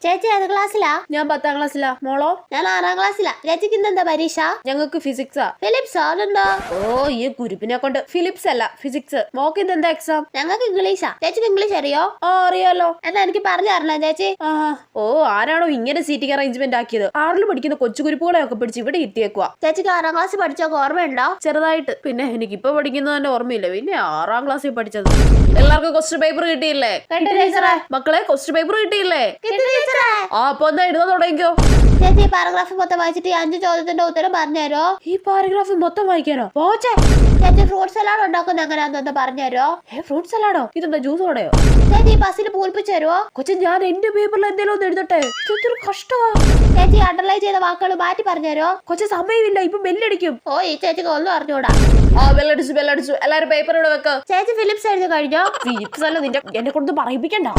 ചേച്ചി ഏത് ക്ലാസ്സിലാ? ഞാൻ 10ാം ക്ലാസ്സിലാ. മോളോ? ഞാൻ 6ാം ക്ലാസ്സിലാ. ചേച്ചിക്ക് ഇന്നെന്താ പരീക്ഷ? ഞങ്ങൾക്ക് ഫിസിക്സാ. ഫിലിപ്സ് അതുണ്ടോ? ഓ ഈ കുരുപ്പിനെ കൊണ്ട് ഫിലിപ്സ് അല്ല ഫിസിക്സ്. മോക്ക് ഇന്ന് എന്താ എക്സാം? ഞങ്ങൾക്ക് ഇംഗ്ലീഷാ. ചേച്ചിക്ക് ഇംഗ്ലീഷ് അറിയോ? ആ അറിയാലോ. എന്നാ എനിക്ക് പറഞ്ഞു തരണേ ചേച്ചി. ഓ ആരാണോ ഇങ്ങനെ സീറ്റിംഗ് അറേഞ്ച്മെന്റ് ആക്കിയത്? 6ൽ പഠിക്കുന്ന കൊച്ചു കുരുപ്പുകളെ ഒക്കെ പിടിച്ച് ഇവിടെ എത്തിയേക്കുവാ. ചേച്ചിക്ക് 6ാം ക്ലാസ്സിൽ പഠിച്ചൊക്കെ ഓർമ്മയുണ്ടോ? ചെറുതായിട്ട്. പിന്നെ എനിക്കിപ്പോ പഠിക്കുന്നത് തന്നെ ഓർമ്മയില്ല. പിന്നെ 6ാം ക്ലാസ്സിൽ പഠിച്ചത്. എല്ലാവർക്കും ക്വസ്റ്റ്യൻ പേപ്പർ കിട്ടിയില്ലേ? മക്കളെ ക്വസ്റ്റ്യൻ പേപ്പർ കിട്ടിയില്ലേ? അപ്പൊ എന്താ എഴുതാൻ തുടങ്ങിക്കോ. ചേച്ചി ഈ പാരഗ്രാഫ് മൊത്തം വായിച്ചിട്ട് 5 ചോദ്യത്തിന്റെ ഉത്തരം പറഞ്ഞുതരോ? ഈ പാരഗ്രാഫ് മൊത്തം വായിക്കാനോ? പോച്ചേ. ചേച്ചി ഫ്രൂട്ട് സലാഡ് ഉണ്ടാക്കുന്ന എങ്ങനെയാണെന്ന് പറഞ്ഞുതരോ? ഫ്രൂട്ട് സലാഡോ? ഇതെന്താ ജ്യൂസ് ഓടയോ? ചേച്ചി ബസ്സിൽ പൂൽപ്പിച്ചു തരുമോ? കൊച്ചു ഞാൻ എന്റെ പേപ്പറിൽ എന്തെങ്കിലും ഒന്ന് എഴുതട്ടെ. ഇതൊരു കഷ്ടമാ. ചേച്ചി അണ്ടർലൈൻ ചെയ്ത വാക്കുകൾ മാറ്റി പറഞ്ഞുതരോ? കൊച്ചു സമയമില്ല, ഇപ്പൊ ബെല്ലടിക്കും. ഓ ഈ ചേച്ചിക്ക് ഒന്നും അറിഞ്ഞൂടാ. ബെല്ലടിച്ചു. എല്ലാരും പേപ്പർ ഇവിടെ വെക്ക. ചേച്ചി ഫിലിപ്സ് എഴുതി കഴിഞ്ഞോ? ഫിലിപ്സ് അല്ല, നിന്റെ എന്നെ കൊണ്ട് പറയിപ്പിക്കണ്ട.